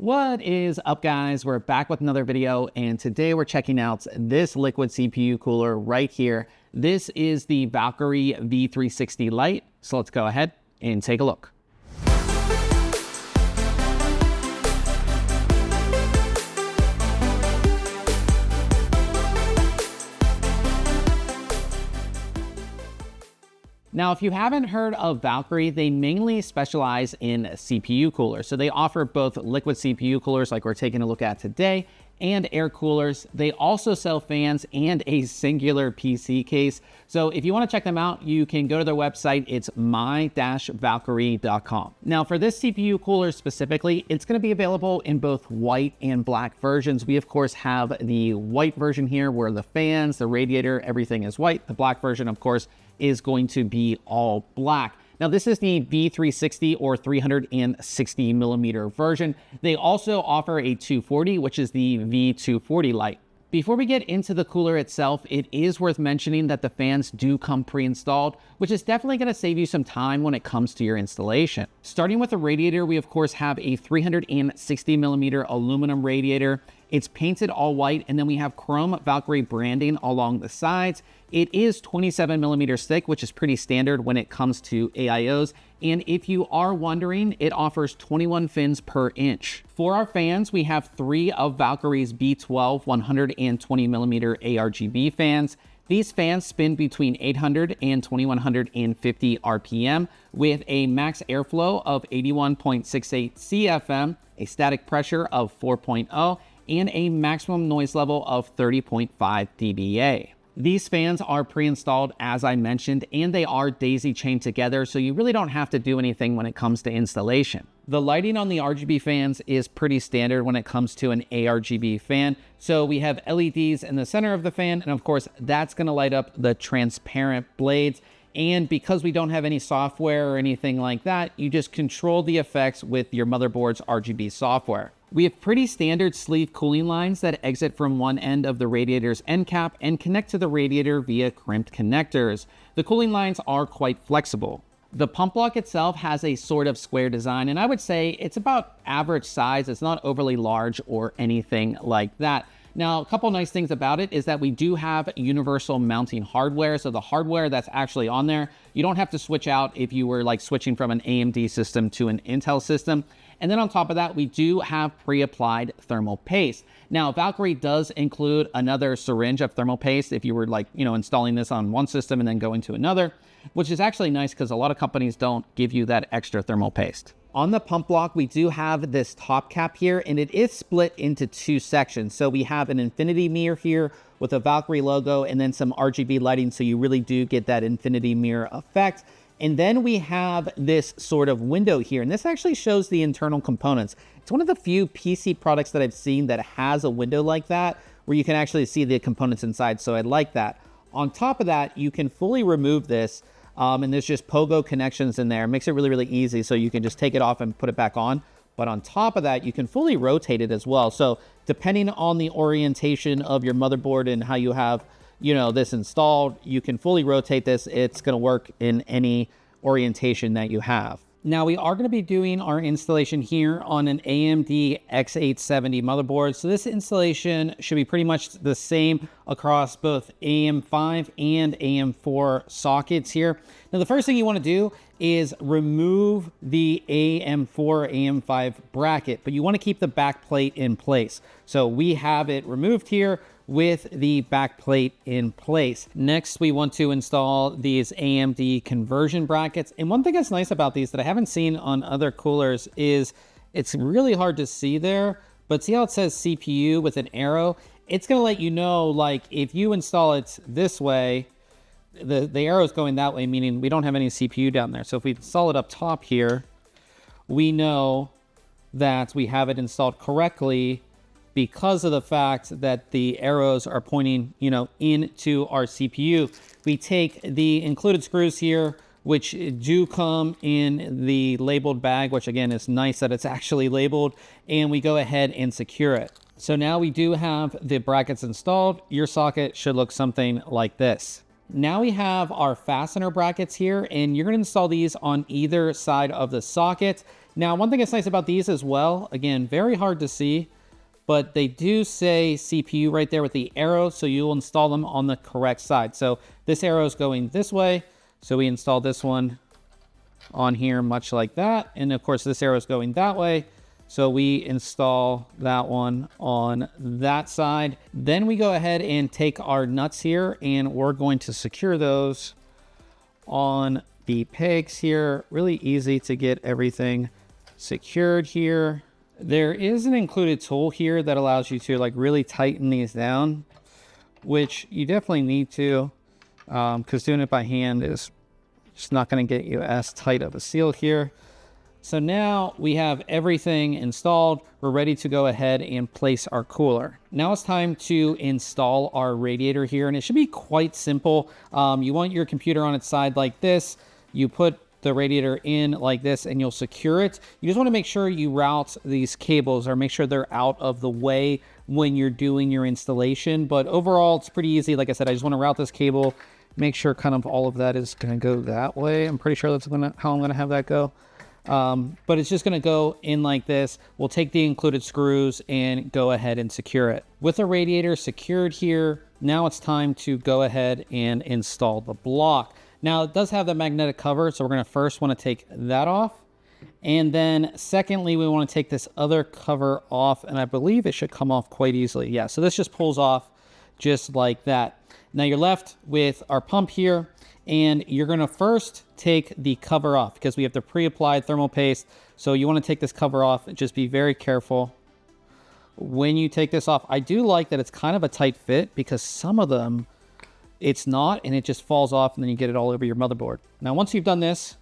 What is up, guys? We're back with another video, and today we're checking out this liquid CPU cooler right here. This is the Valkyrie V360 Lite, so let's go ahead and take a look. Now, if you haven't heard of Valkyrie, they mainly specialize in CPU coolers. So they offer both liquid CPU coolers like we're taking a look at today and air coolers. They also sell fans and a singular PC case. So if you want to check them out, you can go to their website. It's my-valkyrie.com. Now, for this CPU cooler specifically, it's going to be available in both white and black versions. We, of course, have the white version here where the fans, the radiator, everything is white. The black version, of course, is going to be all black. Now, this is the V360 or 360 millimeter version. They also offer a 240, which is the V240 Lite. Before we get into the cooler itself, it is worth mentioning that the fans do come pre-installed, which is definitely going to save you some time when it comes to your installation. Starting with the radiator, we of course have a 360 millimeter aluminum radiator. It's painted all white, and then we have chrome Valkyrie branding along the sides. It is 27 millimeters thick, which is pretty standard when it comes to AIOs. And if you are wondering, it offers 21 fins per inch. For our fans, we have 3 of Valkyrie's B12 120 millimeter ARGB fans. These fans spin between 800 and 2150 RPM with a max airflow of 81.68 CFM, a static pressure of 4.0, and a maximum noise level of 30.5 dBA. These fans are pre-installed, as I mentioned, and they are daisy chained together, so you really don't have to do anything when it comes to installation. The lighting on the RGB fans is pretty standard when it comes to an ARGB fan. So we have LEDs in the center of the fan, and of course, that's going to light up the transparent blades. And because we don't have any software or anything like that, you just control the effects with your motherboard's RGB software. We have pretty standard sleeve cooling lines that exit from one end of the radiator's end cap and connect to the radiator via crimped connectors. The cooling lines are quite flexible. The pump block itself has a sort of square design, and I would say it's about average size. It's not overly large or anything like that. Now, a couple nice things about it is that we do have universal mounting hardware. So the hardware that's actually on there, you don't have to switch out if you were like switching from an AMD system to an Intel system. And then on top of that, we do have pre-applied thermal paste. Now, Valkyrie does include another syringe of thermal paste if you were like, installing this on one system and then going to another, which is actually nice because a lot of companies don't give you that extra thermal paste. On the pump block, we do have this top cap here, and it is split into 2 sections. So we have an infinity mirror here with a Valkyrie logo and then some RGB lighting, so you really do get that infinity mirror effect. And then we have this sort of window here, and this actually shows the internal components. It's one of the few PC products that I've seen that has a window like that, where you can actually see the components inside, so I like that. On top of that, you can fully remove this, and there's just pogo connections in there. It makes it really, really easy, so you can just take it off and put it back on. But on top of that, you can fully rotate it as well. So depending on the orientation of your motherboard and how you have this installed, you can fully rotate this. It's going to work in any orientation that you have. Now, we are going to be doing our installation here on an AMD X870 motherboard. So this installation should be pretty much the same across both AM5 and AM4 sockets here. Now, the first thing you want to do is remove the AM4, AM5 bracket, but you want to keep the back plate in place. So we have it removed here with the back plate in place. Next, we want to install these AMD conversion brackets. And one thing that's nice about these that I haven't seen on other coolers is it's really hard to see there, but see how it says CPU with an arrow? It's gonna let you know, like, if you install it this way, the arrow is going that way, meaning we don't have any CPU down there. So if we install it up top here, we know that we have it installed correctly because of the fact that the arrows are pointing, into our CPU. We take the included screws here, which do come in the labeled bag, which again is nice that it's actually labeled, and we go ahead and secure it. So now we do have the brackets installed. Your socket should look something like this. Now we have our fastener brackets here, and you're going to install these on either side of the socket. Now, one thing that's nice about these as well, again, very hard to see, but they do say CPU right there with the arrow, so you'll install them on the correct side. So this arrow is going this way, so we install this one on here much like that. And of course, this arrow is going that way, so we install that one on that side. Then we go ahead and take our nuts here, and we're going to secure those on the pegs here. Really easy to get everything secured here. There is an included tool here that allows you to like really tighten these down, which you definitely need to, because doing it by hand is just not going to get you as tight of a seal here. So now we have everything installed. We're ready to go ahead and place our cooler. Now it's time to install our radiator here, and it should be quite simple. You want your computer on its side like this. You put the radiator in like this and you'll secure it. You just want to make sure you route these cables or make sure they're out of the way when you're doing your installation. But overall, it's pretty easy. Like I said, I just want to route this cable, make sure kind of all of that is going to go that way. I'm pretty sure that's how I'm going to have that go. But it's just going to go in like this. We'll take the included screws and go ahead and secure it. With the radiator secured here, now it's time to go ahead and install the block. Now it does have the magnetic cover, so we're going to first want to take that off. And then secondly, we want to take this other cover off, and I believe it should come off quite easily. Yeah, so this just pulls off just like that. Now you're left with our pump here, and you're going to first take the cover off because we have the pre-applied thermal paste. So you want to take this cover off and just be very careful when you take this off. I do like that it's kind of a tight fit because some of them it's not, and it just falls off and then you get it all over your motherboard. Now, once you've done this,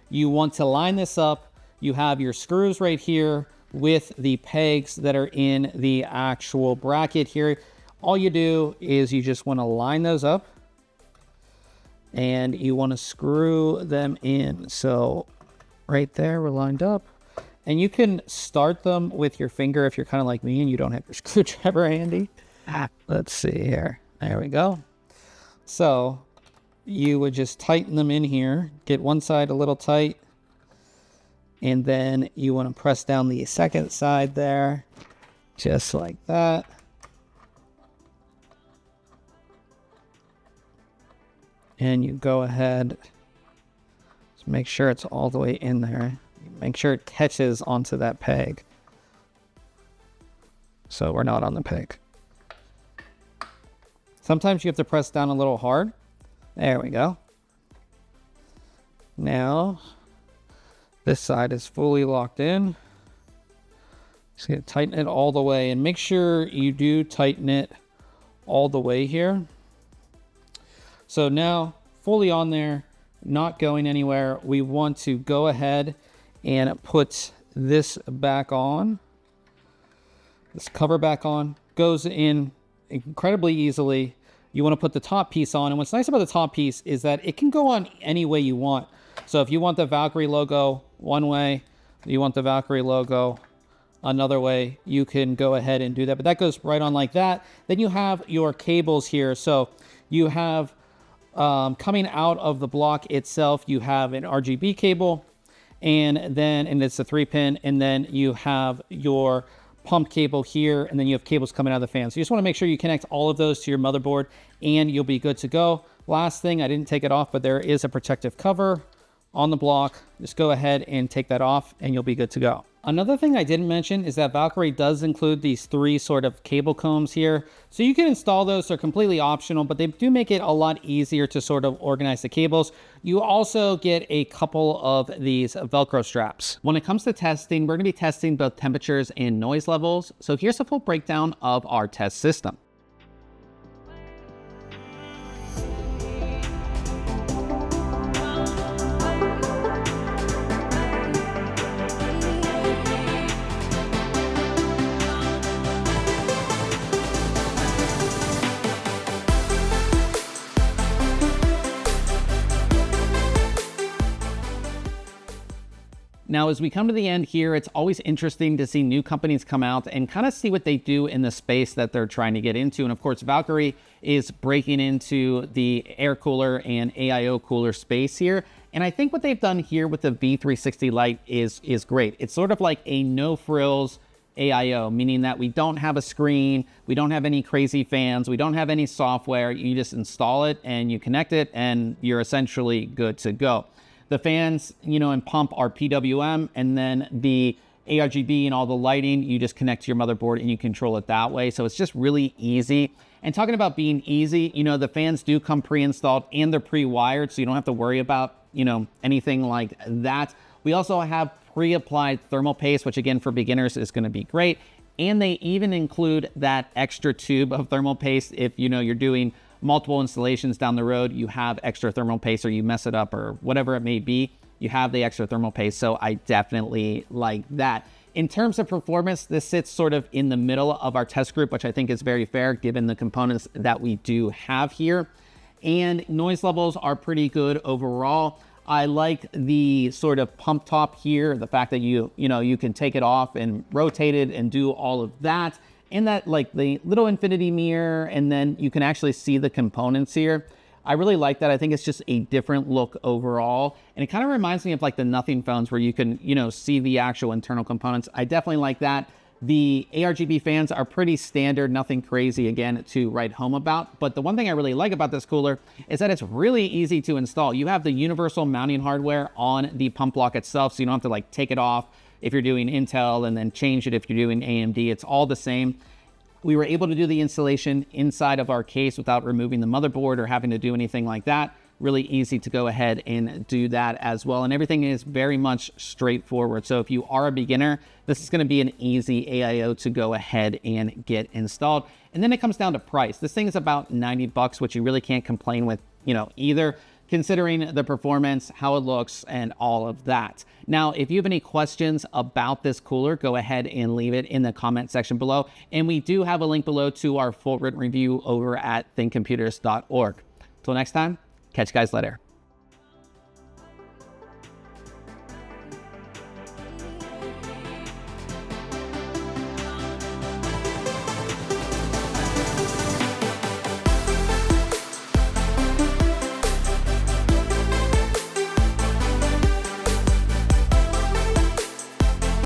you want to line this up. You have your screws right here with the pegs that are in the actual bracket here. All you do is you just want to line those up and you want to screw them in. So right there, we're lined up, and you can start them with your finger if you're kind of like me and you don't have your screwdriver handy. Let's see here. There we go. So you would just tighten them in here, get one side a little tight, and then you want to press down the second side there, just like that. And you go ahead, just make sure it's all the way in there. Make sure it catches onto that peg. So we're not on the peg. Sometimes you have to press down a little hard. There we go. Now, this side is fully locked in. Just gonna tighten it all the way, and make sure you do tighten it all the way here. So now, fully on there, not going anywhere. We want to go ahead and put this back on. This cover back on, goes in incredibly easily. You want to put the top piece on, and what's nice about the top piece is that it can go on any way you want. So if you want the Valkyrie logo one way, you want the Valkyrie logo another way, you can go ahead and do that. But that goes right on like that. Then you have your cables here. So you have coming out of the block itself, you have an RGB cable, and it's a 3-pin, and then you have your pump cable here, and then you have cables coming out of the fan. So you just want to make sure you connect all of those to your motherboard and you'll be good to go. Last thing, I didn't take it off, but there is a protective cover on the block. Just go ahead and take that off and you'll be good to go. Another thing I didn't mention is that Valkyrie does include these 3 sort of cable combs here. So you can install those. They're completely optional, but they do make it a lot easier to sort of organize the cables. You also get a couple of these Velcro straps. When it comes to testing, we're going to be testing both temperatures and noise levels. So here's a full breakdown of our test system. Now, as we come to the end here, it's always interesting to see new companies come out and kind of see what they do in the space that they're trying to get into. And of course, Valkyrie is breaking into the air cooler and AIO cooler space here. And I think what they've done here with the V360 Lite is great. It's sort of like a no frills AIO, meaning that we don't have a screen, we don't have any crazy fans, we don't have any software. You just install it and you connect it and you're essentially good to go. The fans, and pump are PWM, and then the ARGB and all the lighting, you just connect to your motherboard and you control it that way. So it's just really easy. And talking about being easy, the fans do come pre-installed and they're pre-wired, so you don't have to worry about, anything like that. We also have pre-applied thermal paste, which again for beginners is going to be great. And they even include that extra tube of thermal paste if you're doing multiple installations down the road, you have extra thermal paste, or you mess it up or whatever it may be, you have the extra thermal paste. So I definitely like that. In terms of performance, this sits sort of in the middle of our test group, which I think is very fair given the components that we do have here. And noise levels are pretty good overall. I like the sort of pump top here, the fact that you can take it off and rotate it and do all of that. And that like the little infinity mirror, and then you can actually see the components here. I really like that. I think it's just a different look overall. And it kind of reminds me of like the Nothing phones where you can, see the actual internal components. I definitely like that. The ARGB fans are pretty standard, nothing crazy again to write home about. But the one thing I really like about this cooler is that it's really easy to install. You have the universal mounting hardware on the pump block itself, so you don't have to like take it off if you're doing Intel and then change it if you're doing AMD. It's all the same. We were able to do the installation inside of our case without removing the motherboard or having to do anything like that. Really easy to go ahead and do that as well. And everything is very much straightforward. So if you are a beginner, this is going to be an easy AIO to go ahead and get installed. And then it comes down to price. This thing is about 90 bucks, which you really can't complain with, either, considering the performance, how it looks, and all of that. Now, if you have any questions about this cooler, go ahead and leave it in the comment section below. And we do have a link below to our full written review over at thinkcomputers.org. Till next time, catch you guys later.